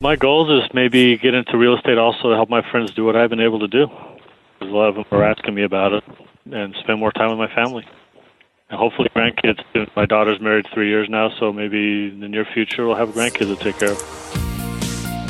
My goal is maybe get into real estate also to help my friends do what I've been able to do. A lot of them are asking me about it and spend more time with my family. And hopefully grandkids soon. My daughter's married 3 years now, so maybe in the near future we'll have grandkids to take care of.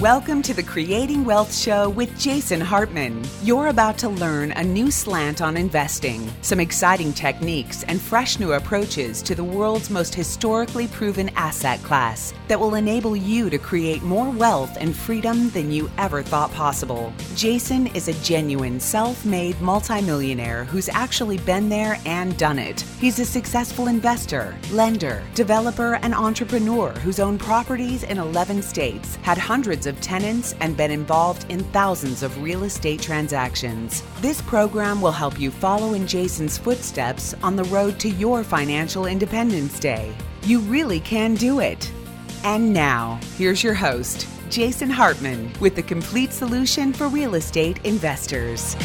Welcome to the Creating Wealth Show with Jason Hartman. You're about to learn a new slant on investing, some exciting techniques, and fresh new approaches to the world's most historically proven asset class that will enable you to create more wealth and freedom than you ever thought possible. Jason is a genuine self-made multimillionaire who's actually been there and done it. He's a successful investor, lender, developer, and entrepreneur who's owned properties in 11 states, had hundreds of tenants, and been involved in thousands of real estate transactions. This program will help you follow in Jason's footsteps on the road to your financial independence day. You really can do it. And now, here's your host, Jason Hartman, with the complete solution for real estate investors.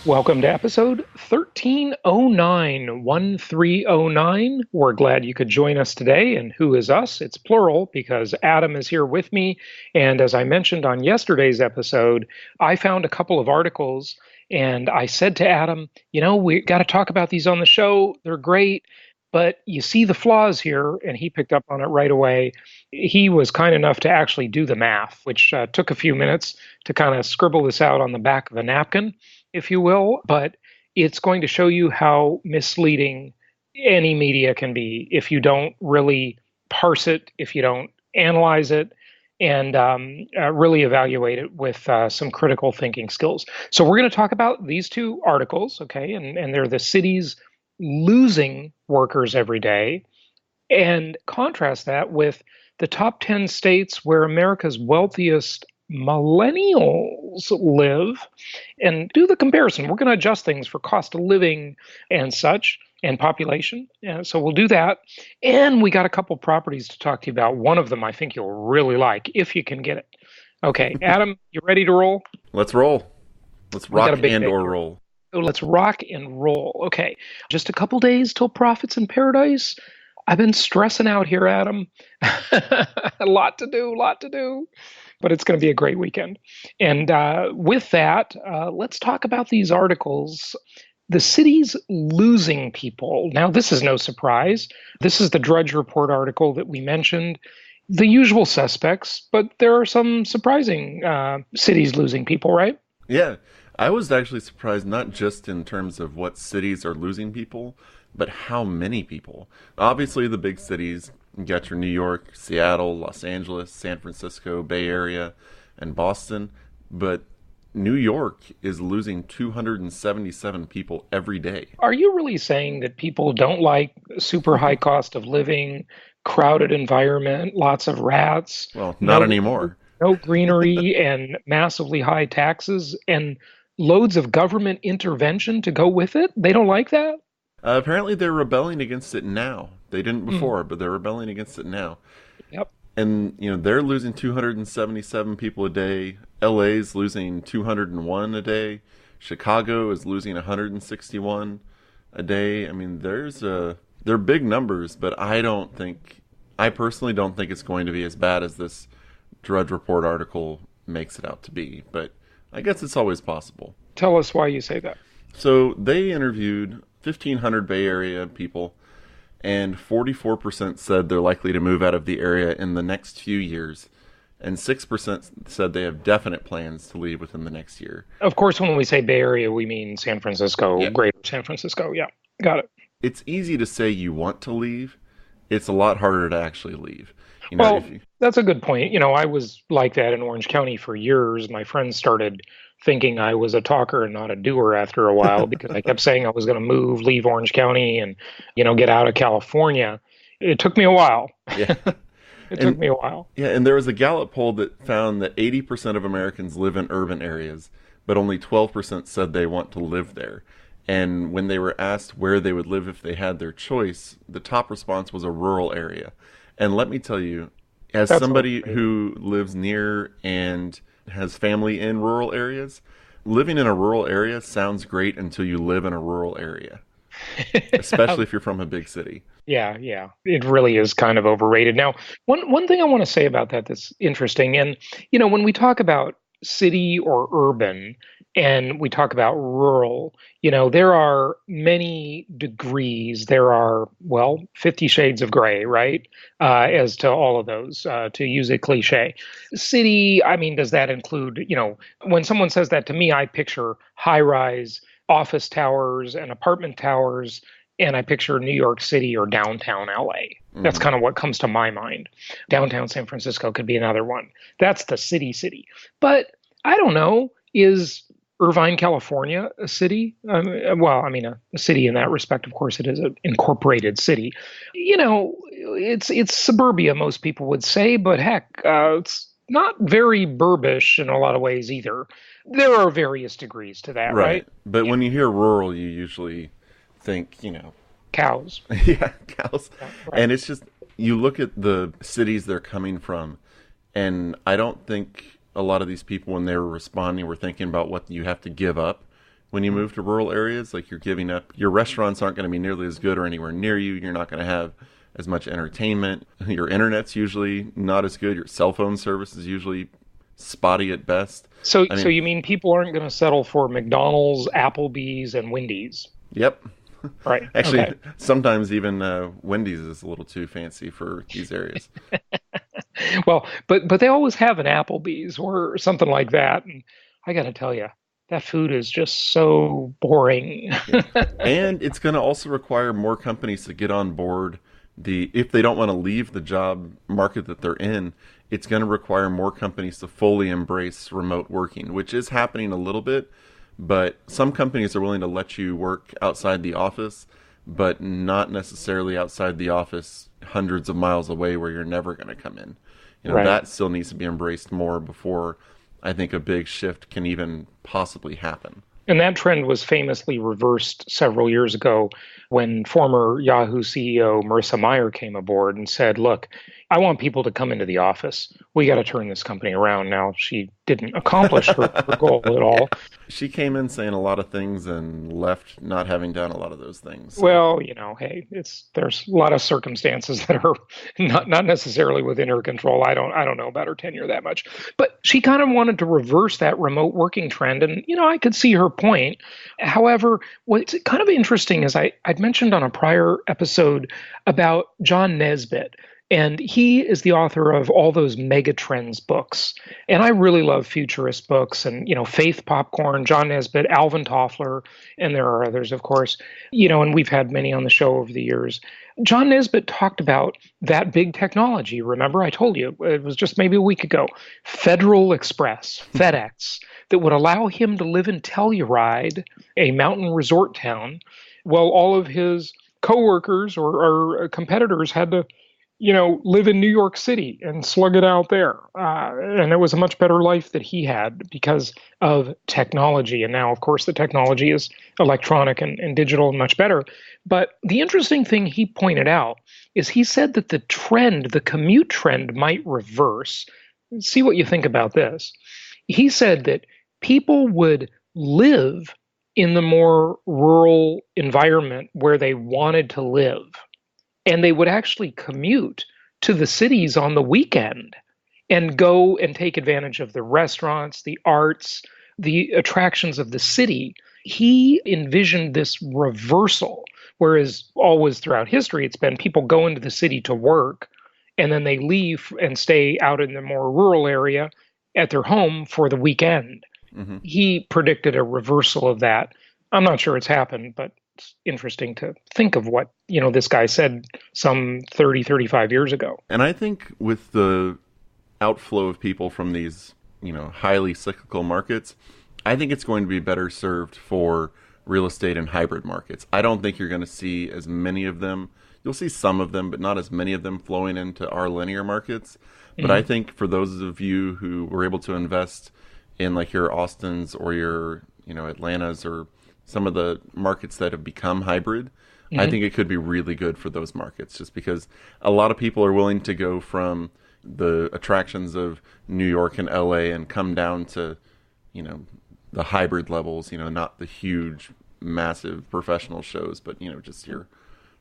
Welcome to episode 1309. We're glad you could join us today. And who is us? It's plural because Adam is here with me. And as I mentioned on yesterday's episode, I found a couple of articles and I said to Adam, we got to talk about these on the show. They're great, but you see the flaws here. And he picked up on it right away. He was kind enough to actually do the math, which took a few minutes to kind of scribble this out on the back of a napkin, if you will, but it's going to show you how misleading any media can be if you don't really parse it, if you don't analyze it, and really evaluate it with some critical thinking skills. So we're going to talk about these two articles, okay, and they're the cities losing workers every day, and contrast that with the top 10 states where America's wealthiest millennials live, and do the comparison. We're going to adjust things for cost of living and such, and population. So we'll do that. And we got a couple properties to talk to you about. One of them I think you'll really like, if you can get it. Okay, Adam, you ready to roll? Let's roll. Let's rock and or roll. So let's rock and roll. Okay, just a couple days till profits in paradise. I've been stressing out here, Adam. A lot to do. But it's going to be a great weekend. And with that, let's talk about these articles. The cities losing people. Now, this is no surprise. This is the Drudge Report article that we mentioned. The usual suspects, but there are some surprising cities losing people, right? Yeah, I was actually surprised not just in terms of what cities are losing people, but how many people. Obviously, the big cities, you got your New York, Seattle, Los Angeles, San Francisco, Bay Area, and Boston. But New York is losing 277 people every day. Are you really saying that people don't like super high cost of living, crowded environment, lots of rats? Well, not anymore. No greenery and massively high taxes and loads of government intervention to go with it? They don't like that? Apparently they're rebelling against it now. They didn't before, but they're rebelling against it now. Yep. And, they're losing 277 people a day. LA's losing 201 a day. Chicago is losing 161 a day. I mean, they're big numbers, but I personally don't think it's going to be as bad as this Drudge Report article makes it out to be. But I guess it's always possible. Tell us why you say that. So they interviewed 1,500 Bay Area people, and 44% said they're likely to move out of the area in the next few years, and 6% said they have definite plans to leave within the next year. Of course, when we say Bay Area, we mean San Francisco, yeah. Greater San Francisco. Yeah, got it. It's easy to say you want to leave. It's a lot harder to actually leave. That's a good point. I was like that in Orange County for years. My friends started thinking I was a talker and not a doer after a while because I kept saying I was going to leave Orange County and, get out of California. It took me a while. Yeah. took me a while. Yeah, and there was a Gallup poll that found that 80% of Americans live in urban areas, but only 12% said they want to live there. And when they were asked where they would live if they had their choice, the top response was a rural area. And let me tell you, as somebody who lives near and has family in rural areas, living in a rural area sounds great until you live in a rural area. especially if you're from a big city. Yeah, yeah. It really is kind of overrated. Now, one thing I want to say about that that's interesting, and when we talk about city or urban and we talk about rural, there are many degrees. There are, well, 50 shades of gray, right? As to all of those, to use a cliche. City, I mean, does that include, when someone says that to me, I picture high-rise office towers and apartment towers, and I picture New York City or downtown LA. That's kind of what comes to my mind. Downtown San Francisco could be another one. That's the city. But I don't know, is Irvine, California a city? A city in that respect, of course, it is an incorporated city. It's suburbia, most people would say, but heck, it's not very burbish in a lot of ways either. There are various degrees to that, right? But when you hear rural, you usually think, cows. Yeah, cows. Yeah, right. And it's just, you look at the cities they're coming from, and I don't think a lot of these people, when they were responding, were thinking about what you have to give up when you move to rural areas. Like, you're giving up, your restaurants aren't going to be nearly as good or anywhere near you. You're not going to have as much entertainment. Your internet's usually not as good. Your cell phone service is usually spotty at best. So you mean people aren't going to settle for McDonald's, Applebee's, and Wendy's? Yep. Right. Actually, okay. Sometimes even Wendy's is a little too fancy for these areas. Well, but they always have an Applebee's or something like that. And I got to tell you, that food is just so boring. Yeah. And it's going to also require more companies to get on board. If they don't want to leave the job market that they're in, it's going to require more companies to fully embrace remote working, which is happening a little bit. But some companies are willing to let you work outside the office, but not necessarily outside the office hundreds of miles away where you're never going to come in. Right. That still needs to be embraced more before I think a big shift can even possibly happen. And that trend was famously reversed several years ago when former Yahoo CEO Marissa Mayer came aboard and said, look, I want people to come into the office. We got to turn this company around. Now, she didn't accomplish her goal at all. She came in saying a lot of things and left not having done a lot of those things. So. Well, hey, there's a lot of circumstances that are not necessarily within her control. I don't know about her tenure that much. But she kind of wanted to reverse that remote working trend. And, I could see her point. However, what's kind of interesting is I'd mentioned on a prior episode about John Nesbitt. And he is the author of all those Megatrends books. And I really love futurist books and, Faith Popcorn, John Nesbitt, Alvin Toffler, and there are others, of course, and we've had many on the show over the years. John Nesbitt talked about that big technology. Remember, I told you, it was just maybe a week ago, Federal Express, FedEx, that would allow him to live in Telluride, a mountain resort town, while all of his coworkers or competitors had to live in New York City and slug it out there. And it was a much better life that he had because of technology. And now, of course, the technology is electronic and digital and much better. But the interesting thing he pointed out is he said that the commute trend might reverse. See what you think about this. He said that people would live in the more rural environment where they wanted to live. And they would actually commute to the cities on the weekend and go and take advantage of the restaurants, the arts, the attractions of the city. He envisioned this reversal, whereas always throughout history, it's been people go into the city to work, and then they leave and stay out in the more rural area at their home for the weekend. Mm-hmm. He predicted a reversal of that. I'm not sure it's happened, but it's interesting to think of what, this guy said some 30, 35 years ago. And I think with the outflow of people from these, highly cyclical markets, I think it's going to be better served for real estate and hybrid markets. I don't think you're going to see as many of them. You'll see some of them, but not as many of them flowing into our linear markets. But mm-hmm. I think for those of you who were able to invest in like your Austins or your, Atlantas or some of the markets that have become hybrid, mm-hmm. I think it could be really good for those markets just because a lot of people are willing to go from the attractions of New York and LA and come down to, the hybrid levels, not the huge massive professional shows, but just your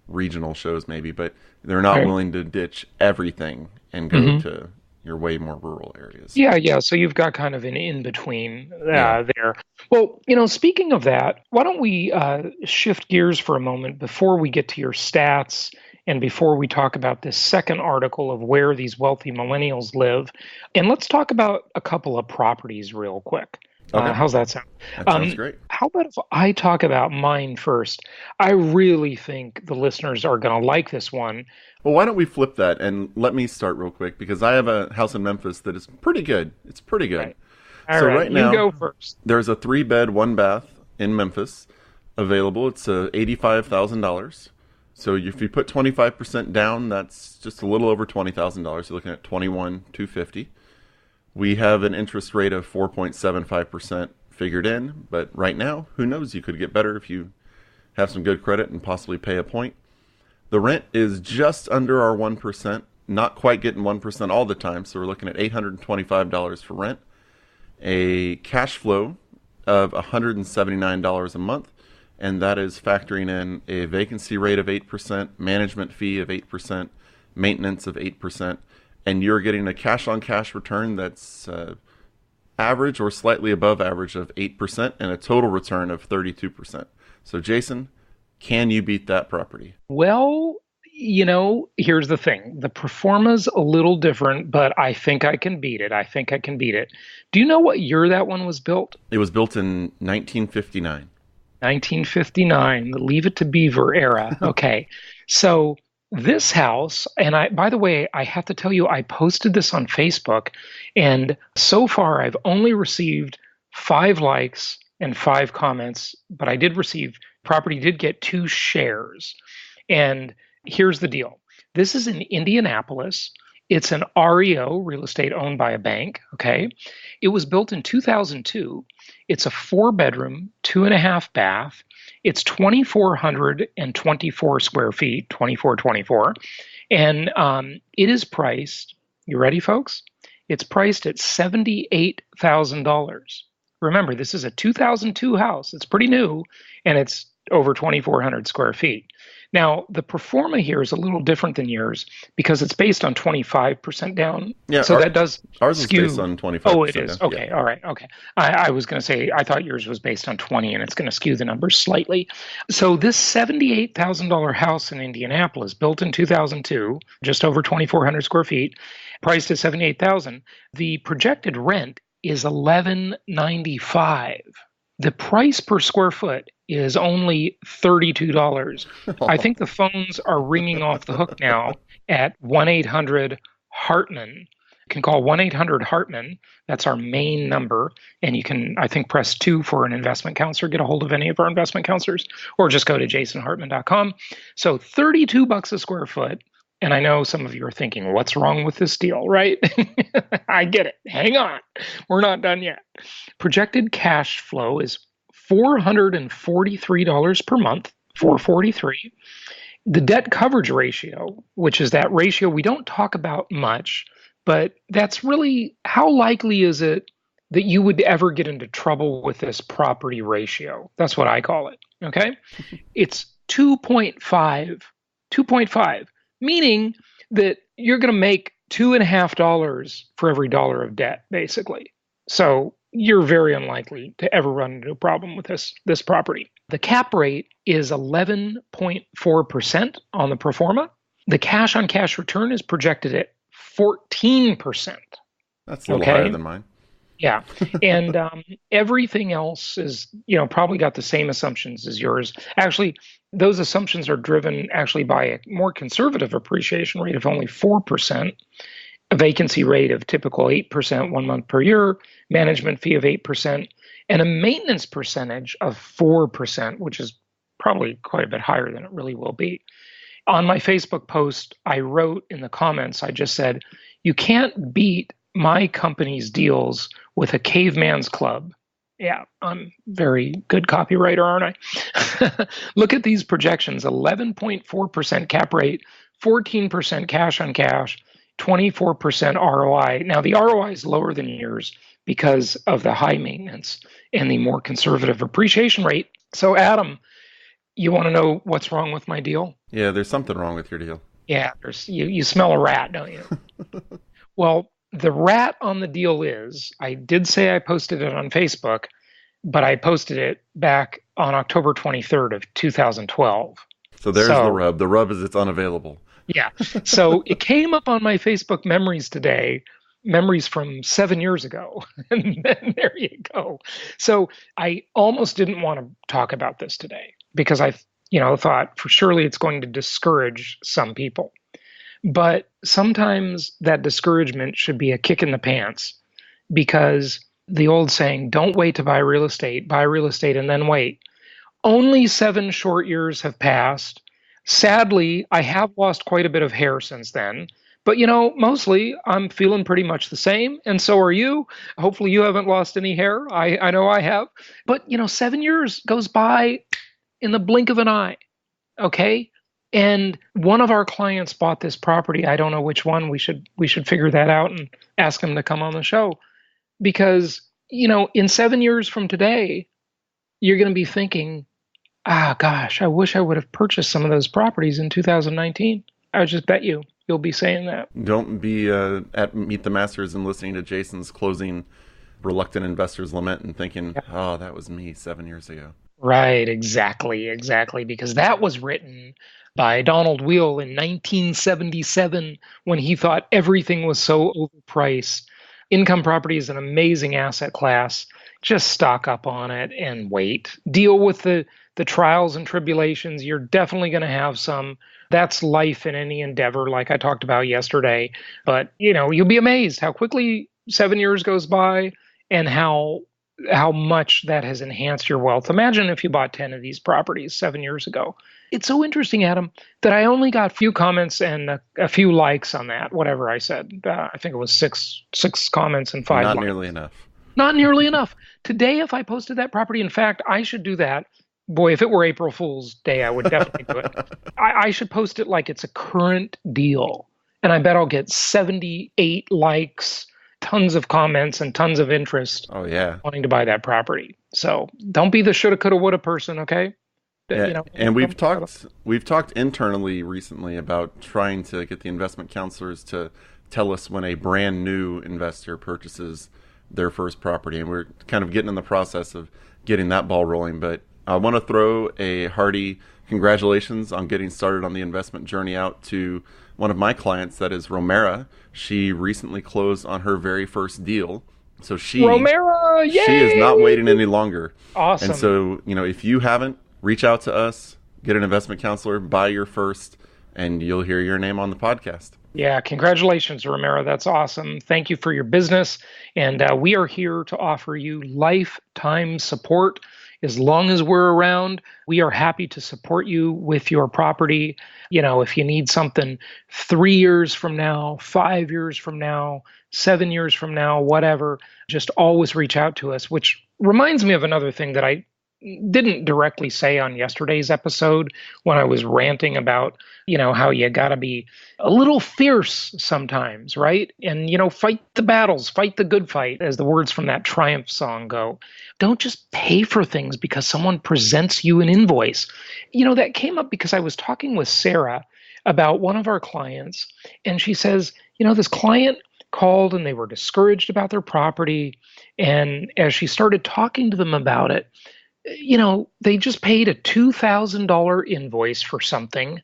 regional shows maybe. But they're not willing to ditch everything and go to your way more rural areas. Yeah. So you've got kind of an in-between there. Well, speaking of that, why don't we shift gears for a moment before we get to your stats and before we talk about this second article of where these wealthy millennials live. And let's talk about a couple of properties real quick. Okay. How's that sound? That sounds great. How about if I talk about mine first? I really think the listeners are going to like this one. Well, why don't we flip that and let me start real quick, because I have a house in Memphis that is pretty good. It's pretty good. Right. All right, now, you go first. There's a 3-bed, 1-bath in Memphis available. It's $85,000. So if you put 25% down, that's just a little over $20,000. You're looking at $21,250. We have an interest rate of 4.75% figured in, but right now, who knows? You could get better if you have some good credit and possibly pay a point. The rent is just under our 1%, not quite getting 1% all the time, so we're looking at $825 for rent. A cash flow of $179 a month, and that is factoring in a vacancy rate of 8%, management fee of 8%, maintenance of 8%, and you're getting a cash-on-cash return that's average or slightly above average of 8% and a total return of 32%. So, Jason, can you beat that property? Well, here's the thing. The performa's a little different, but I think I can beat it. Do you know what year that one was built? It was built in 1959. 1959, the Leave It to Beaver era. Okay. So this house, and by the way, I have to tell you, I posted this on Facebook, and so far I've only received 5 likes and 5 comments, but property did get 2 shares. And here's the deal. This is in Indianapolis. It's an REO, real estate owned by a bank, okay? It was built in 2002. It's a 4-bedroom, 2.5 bath. It's 2,424 square feet, 2424. And it is priced, you ready, folks? It's priced at $78,000. Remember, this is a 2002 house. It's pretty new, and it's over 2,400 square feet. Now, the performa here is a little different than yours because it's based on 25% down. Yeah, so that does ours skew. is based on 25%. Oh, it is. Down. Okay, yeah. All right, okay. I was going to say, I thought yours was based on 20, and it's going to skew the numbers slightly. So this $78,000 house in Indianapolis, built in 2002, just over 2,400 square feet, priced at $78,000. The projected rent is $11.95. The price per square foot is only $32. I think the phones are ringing off the hook now at 1-800-HARTMAN. You can call 1-800-HARTMAN. That's our main number. And you can, I think, press 2 for an investment counselor, get a hold of any of our investment counselors, or just go to jasonhartman.com. So $32 a square foot. And I know some of you are thinking, what's wrong with this deal, right? I get it. Hang on. We're not done yet. Projected cash flow is $443 per month, $443. The debt coverage ratio, which is that ratio we don't talk about much, but that's really how likely is it that you would ever get into trouble with this property ratio? That's what I call it, okay? It's 2.5, meaning that you're going to make $2.50 for every dollar of debt, basically. So you're very unlikely to ever run into a problem with this property. The cap rate is 11.4% on the pro forma. The cash-on-cash return is projected at 14%. That's a little higher than mine. Yeah. And everything else is, probably got the same assumptions as yours. Actually, those assumptions are driven actually by a more conservative appreciation rate of only 4%, a vacancy rate of typical 8% 1 month per year, management fee of 8%, and a maintenance percentage of 4%, which is probably quite a bit higher than it really will be. On my Facebook post, I wrote in the comments, I just said, you can't beat my company's deals with a caveman's club. Yeah, I'm very good copywriter, aren't I? Look at these projections, 11.4% cap rate, 14% cash on cash, 24% ROI. Now, the ROI is lower than yours because of the high maintenance and the more conservative appreciation rate. So, Adam, you want to know what's wrong with my deal? Yeah, there's something wrong with your deal. Yeah, you smell a rat, don't you? Well, the rat on the deal is, I did say I posted it on Facebook, but I posted it back on October 23rd of 2012. So there's the rub. The rub is it's unavailable. Yeah. So it came up on my Facebook memories today, memories from 7 years ago. And then there you go. So I almost didn't want to talk about this today because I thought for surely it's going to discourage some people. But sometimes that discouragement should be a kick in the pants, because the old saying, don't wait to buy real estate and then wait. Only 7 short years have passed. Sadly, I have lost quite a bit of hair since then. But, mostly I'm feeling pretty much the same. And so are you. Hopefully you haven't lost any hair. I know I have. But, 7 years goes by in the blink of an eye. Okay? And one of our clients bought this property. I don't know which one. We should figure that out and ask him to come on the show. Because, in 7 years from today, you're going to be thinking, gosh, I wish I would have purchased some of those properties in 2019. I would just bet you'll be saying that. Don't be at Meet the Masters and listening to Jason's closing reluctant investors lament and thinking, oh, that was me 7 years ago. Right, exactly. Because that was written by Donald Wheel in 1977 when he thought everything was so overpriced. Income property is an amazing asset class. Just stock up on it and wait. Deal with the trials and tribulations. You're definitely going to have some. That's life in any endeavor, like I talked about yesterday. But, you'll be amazed how quickly 7 years goes by and how much that has enhanced your wealth. Imagine if you bought 10 of these properties 7 years ago. It's so interesting, Adam, that I only got a few comments and a few likes on that, whatever I said. I think it was six comments and 5 likes. Not nearly enough. Not nearly enough. Today, if I posted that property, in fact, I should do that. Boy, if it were April Fool's Day, I would definitely do it. I should post it like it's a current deal. And I bet I'll get 78 likes, tons of comments, and tons of interest. Oh, yeah. Wanting to buy that property. So don't be the shoulda, coulda, woulda person, okay? Yeah, and we've talked internally recently about trying to get the investment counselors to tell us when a brand new investor purchases their first property, and we're kind of getting in the process of getting that ball rolling. But I want to throw a hearty congratulations on getting started on the investment journey out to one of my clients, that is Romera. She recently closed on her very first deal. So Romera, yay! She is not waiting any longer. Awesome. And so, if you haven't, reach out to us, get an investment counselor, buy your first, and you'll hear your name on the podcast. Yeah, congratulations, Romero. That's awesome. Thank you for your business. And we are here to offer you lifetime support. As long as we're around, we are happy to support you with your property. If you need something 3 years from now, 5 years from now, 7 years from now, whatever, just always reach out to us, which reminds me of another thing that I didn't directly say on yesterday's episode when I was ranting about, how you got to be a little fierce sometimes, right? And, fight the battles, fight the good fight, as the words from that Triumph song go. Don't just pay for things because someone presents you an invoice. That came up because I was talking with Sarah about one of our clients, and she says, this client called and they were discouraged about their property. And as she started talking to them about it, they just paid a $2,000 invoice for something.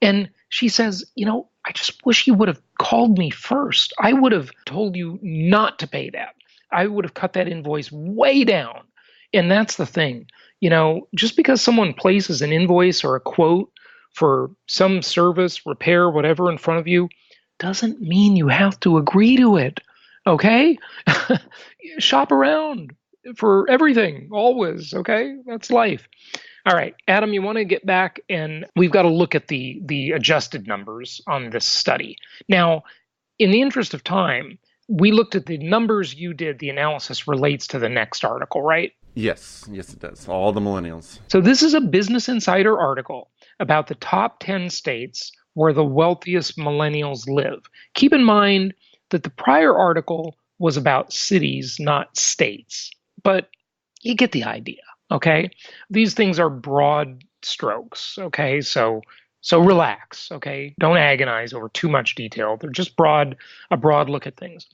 And she says, I just wish you would have called me first. I would have told you not to pay that. I would have cut that invoice way down. And that's the thing, just because someone places an invoice or a quote for some service, repair, whatever in front of you, doesn't mean you have to agree to it. Okay? Shop around for everything, always, okay? That's life. All right, Adam, you want to get back, and we've got to look at the adjusted numbers on this study. Now, in the interest of time, we looked at the numbers you did. The analysis relates to the next article, right? Yes, it does. All the millennials. So this is a Business Insider article about the top 10 states where the wealthiest millennials live. Keep in mind that the prior article was about cities, not states. But you get the idea. Okay. These things are broad strokes. Okay. So relax. Okay. Don't agonize over too much detail. They're just a broad look at things.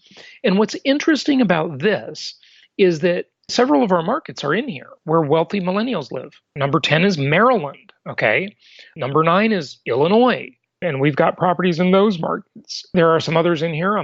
And what's interesting about this is that several of our markets are in here where wealthy millennials live. Number 10 is Maryland. Okay. Number 9 is Illinois. And we've got properties in those markets. There are some others in here.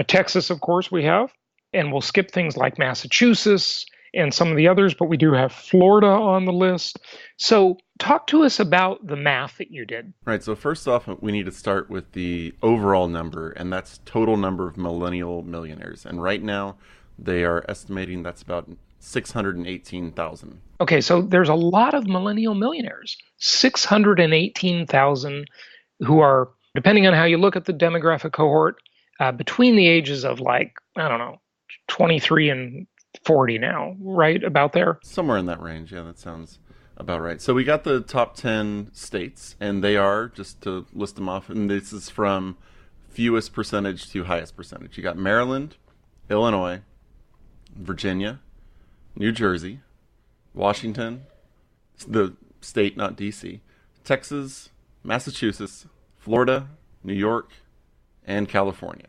Texas, of course, we have. And we'll skip things like Massachusetts and some of the others, but we do have Florida on the list. So talk to us about the math that you did. Right. So first off, we need to start with the overall number, and that's total number of millennial millionaires. And right now, they are estimating that's about 618,000. Okay, so there's a lot of millennial millionaires, 618,000 who are, depending on how you look at the demographic cohort, between the ages of 23 and 40 now, right? About there? Somewhere in that range. Yeah, that sounds about right. So we got the top 10 states, and they are, just to list them off, and this is from fewest percentage to highest percentage. You got Maryland, Illinois, Virginia, New Jersey, Washington, the state, not D.C., Texas, Massachusetts, Florida, New York, and California.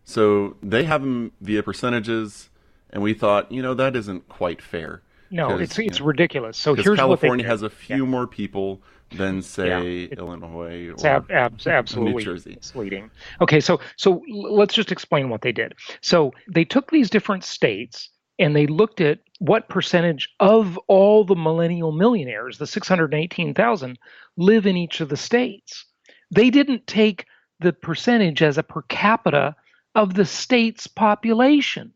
So they have them via percentages, and we thought, that isn't quite fair. No, it's ridiculous. So here's California has a few more people than, say, Illinois or absolutely New Jersey. Misleading. Okay, so let's just explain what they did. So they took these different states and they looked at what percentage of all the millennial millionaires, the 618,000, live in each of the states. They didn't take the percentage as a per capita of the state's population.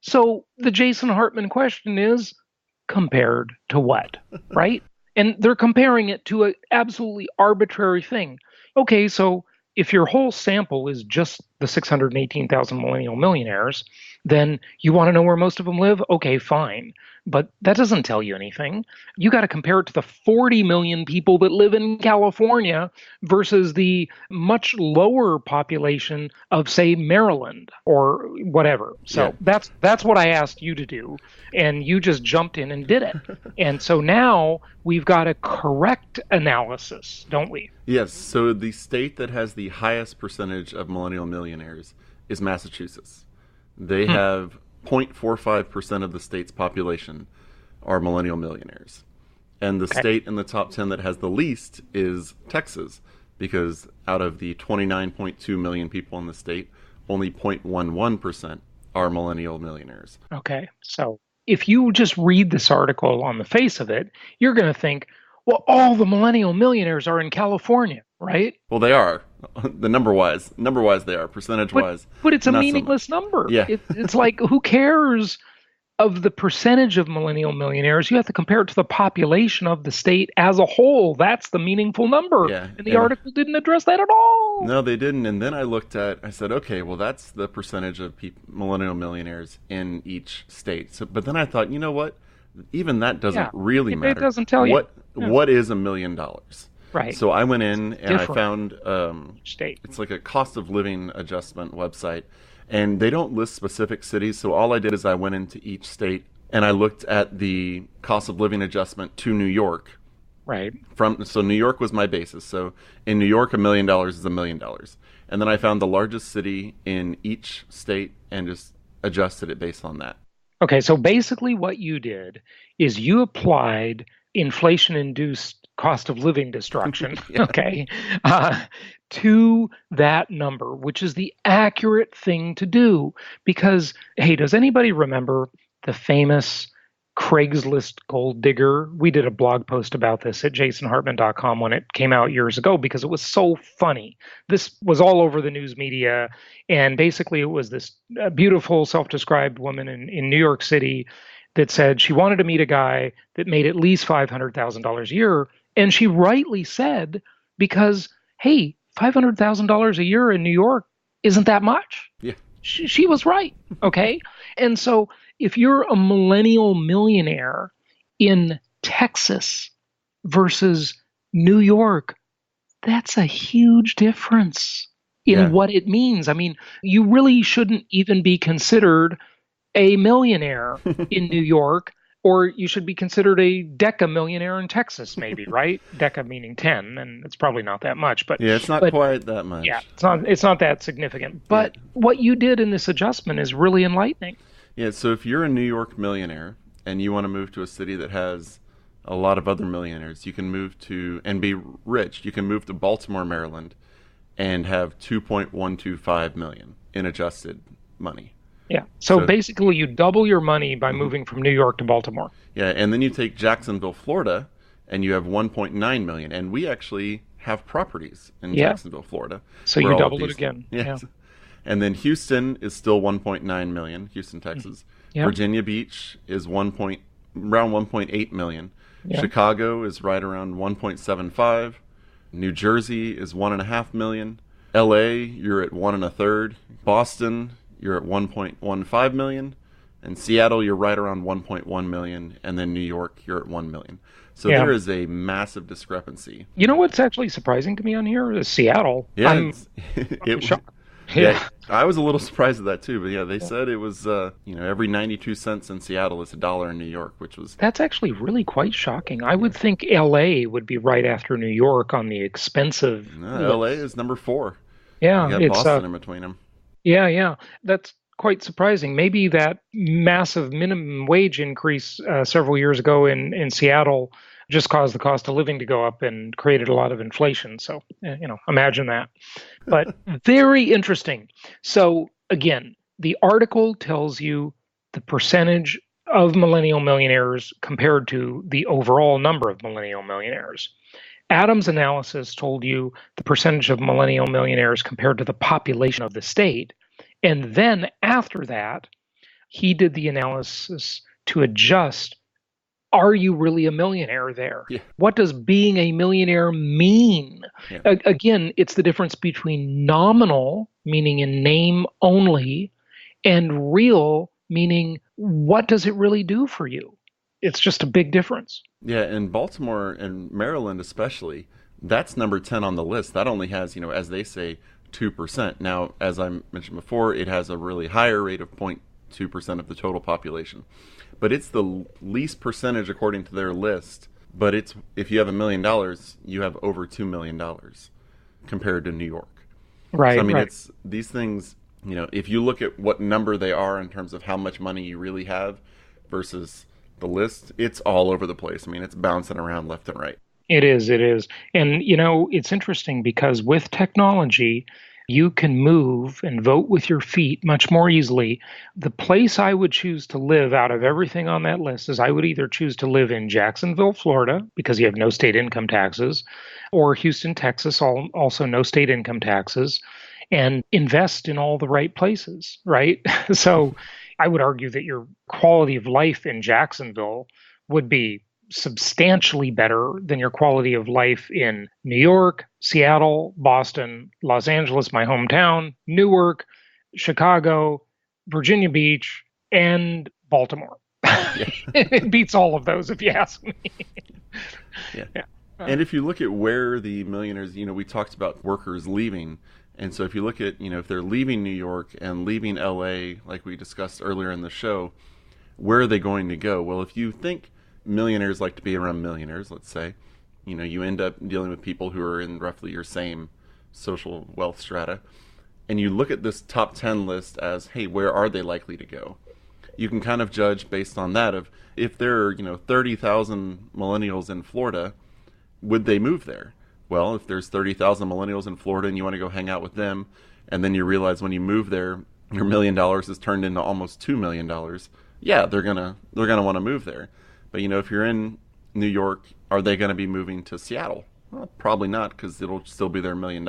So the Jason Hartman question is, compared to what, right? And they're comparing it to an absolutely arbitrary thing. Okay, so if your whole sample is just the 618,000 millennial millionaires, then you want to know where most of them live? Okay, fine. But that doesn't tell you anything. You got to compare it to the 40 million people that live in California versus the much lower population of, say, Maryland or whatever. So that's what I asked you to do, and you just jumped in and did it. And so now we've got a correct analysis, don't we? Yes. So the state that has the highest percentage of millennial millionaires is Massachusetts. They have 0.45% of the state's population are millennial millionaires. And the state in the top 10 that has the least is Texas, because out of the 29.2 million people in the state, only 0.11% are millennial millionaires. Okay. So if you just read this article on the face of it, you're going to think, well, all the millennial millionaires are in California, right? Well, they are. The number-wise they are. Percentage-wise, but it's a meaningless number. Yeah. It's like, who cares of the percentage of millennial millionaires? You have to compare it to the population of the state as a whole. That's the meaningful number. Yeah. And the article didn't address that at all. No, they didn't. And then I said, okay, well, that's the percentage of millennial millionaires in each state. So, but then I thought, you know what? Even that doesn't really matter. It doesn't tell you. What is $1 million? Right. So I went in and I found state. It's like a cost of living adjustment website, and they don't list specific cities. So all I did is I went into each state and I looked at the cost of living adjustment to New York. Right. So New York was my basis. So in New York, $1 million is $1 million. And then I found the largest city in each state and just adjusted it based on that. Okay, so basically what you did is you applied inflation-induced cost of living destruction, to that number, which is the accurate thing to do. Because, hey, does anybody remember the famous Craigslist gold digger? We did a blog post about this at jasonhartman.com when it came out years ago because it was so funny. This was all over the news media, and basically it was this beautiful self-described woman in New York City that said she wanted to meet a guy that made at least $500,000 a year. And she rightly said, because, hey, $500,000 a year in New York isn't that much. Yeah. She was right, okay? And so if you're a millennial millionaire in Texas versus New York, that's a huge difference in what it means. I mean, you really shouldn't even be considered a millionaire in New York Or you should be considered a deca-millionaire in Texas, maybe, right? Deca meaning 10, and it's probably not that much. But yeah, it's not quite that much. Yeah, it's not that significant. But what you did in this adjustment is really enlightening. Yeah, so if you're a New York millionaire and you want to move to a city that has a lot of other millionaires, you can move to, and be rich, you can move to Baltimore, Maryland, and have 2.125 million in adjusted money. Yeah. So basically you double your money by moving from New York to Baltimore. Yeah, and then you take Jacksonville, Florida, and you have 1.9 million. And we actually have properties in Jacksonville, Florida. So you double it again. Yes. Yeah. And then Houston is still 1.9 million, Houston, Texas. Yep. Virginia Beach is around 1.8 million. Yep. Chicago is right around 1.75. New Jersey is 1.5 million. LA, you're at 1.25. Boston, you're at 1.15 million. And Seattle, you're right around 1.1 million. And then New York, you're at 1 million. So there is a massive discrepancy. You know what's actually surprising to me on here is Seattle. Yeah, I'm shocked. Yeah, I was a little surprised at that too. But yeah, they said it was every 92 cents in Seattle is $1 in New York, which was... That's actually really quite shocking. I would think LA would be right after New York on the expensive... No, LA is number 4. Yeah, you got Boston in between them. Yeah. That's quite surprising. Maybe that massive minimum wage increase several years ago in Seattle just caused the cost of living to go up and created a lot of inflation. So, imagine that. But very interesting. So, again, the article tells you the percentage of millennial millionaires compared to the overall number of millennial millionaires. Adam's analysis told you the percentage of millennial millionaires compared to the population of the state. And then after that, he did the analysis to adjust, are you really a millionaire there? Yeah. What does being a millionaire mean? Yeah. Again, it's the difference between nominal, meaning in name only, and real, meaning what does it really do for you? It's just a big difference. Yeah, in Baltimore and Maryland especially, that's number 10 on the list. That only has, as they say, 2%. Now, as I mentioned before, it has a really higher rate of 0.2% of the total population. But it's the least percentage according to their list. But it's, if you have $1 million, you have over $2 million compared to New York. Right. So, it's these things, if you look at what number they are in terms of how much money you really have versus the list, it's all over the place. It's bouncing around left and right. It is. And, it's interesting because with technology, you can move and vote with your feet much more easily. The place I would choose to live out of everything on that list is I would either choose to live in Jacksonville, Florida, because you have no state income taxes, or Houston, Texas, also no state income taxes, and invest in all the right places, right? So I would argue that your quality of life in Jacksonville would be substantially better than your quality of life in New York, Seattle, Boston, Los Angeles, my hometown, Newark, Chicago, Virginia Beach, and Baltimore. It beats all of those, if you ask me. Yeah. And if you look at where the millionaires, we talked about workers leaving. And so if you look at, if they're leaving New York and leaving LA, like we discussed earlier in the show, where are they going to go? Well, if you think millionaires like to be around millionaires, let's say, you end up dealing with people who are in roughly your same social wealth strata, and you look at this top 10 list as, hey, where are they likely to go? You can kind of judge based on that of if there are, 30,000 millennials in Florida, would they move there? Well, if there's 30,000 millennials in Florida and you want to go hang out with them, and then you realize when you move there, your $1 million is turned into almost $2 million, yeah, they're gonna want to move there. But, if you're in New York, are they going to be moving to Seattle? Well, probably not, because it'll still be their $1 million.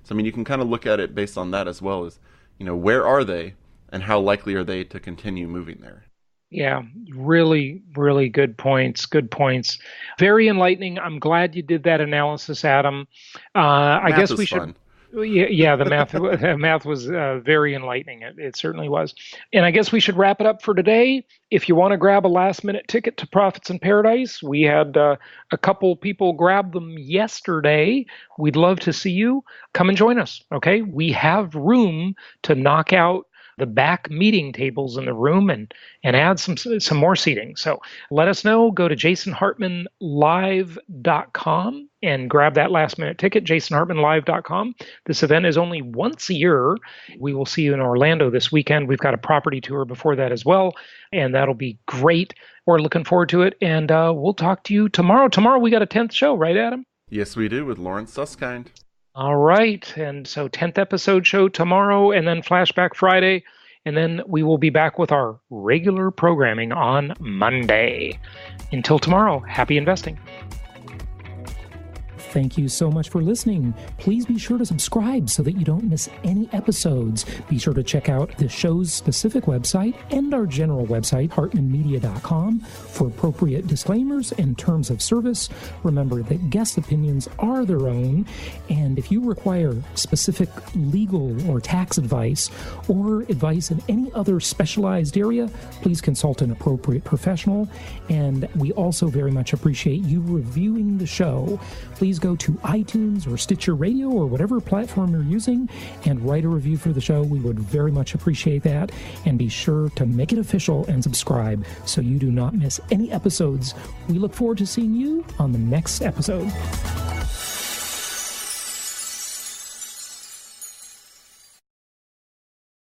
So, you can kind of look at it based on that as well as, where are they and how likely are they to continue moving there? Yeah, really, really good points. Good points. Very enlightening. I'm glad you did that analysis, Adam. I guess we should. Fun. Yeah, the math was very enlightening. It certainly was. And I guess we should wrap it up for today. If you want to grab a last-minute ticket to Profits in Paradise, we had a couple people grab them yesterday. We'd love to see you. Come and join us, okay? We have room to knock out the back meeting tables in the room and add some more seating. So let us know. Go to jasonhartmanlive.com and grab that last-minute ticket, jasonhartmanlive.com. This event is only once a year. We will see you in Orlando this weekend. We've got a property tour before that as well, and that'll be great. We're looking forward to it, and we'll talk to you tomorrow. Tomorrow we got a 10th show, right, Adam? Yes, we do, with Lawrence Susskind. All right, and so 10th episode show tomorrow, and then Flashback Friday, and then we will be back with our regular programming on Monday. Until tomorrow, happy investing. Thank you so much for listening. Please be sure to subscribe so that you don't miss any episodes. Be sure to check out the show's specific website and our general website, hartmanmedia.com, for appropriate disclaimers and terms of service. Remember that guest opinions are their own, and if you require specific legal or tax advice or advice in any other specialized area, please consult an appropriate professional. And we also very much appreciate you reviewing the show. Please go to iTunes or Stitcher Radio or whatever platform you're using and write a review for the show. We would very much appreciate that. And be sure to make it official and subscribe so you do not miss any episodes. We look forward to seeing you on the next episode.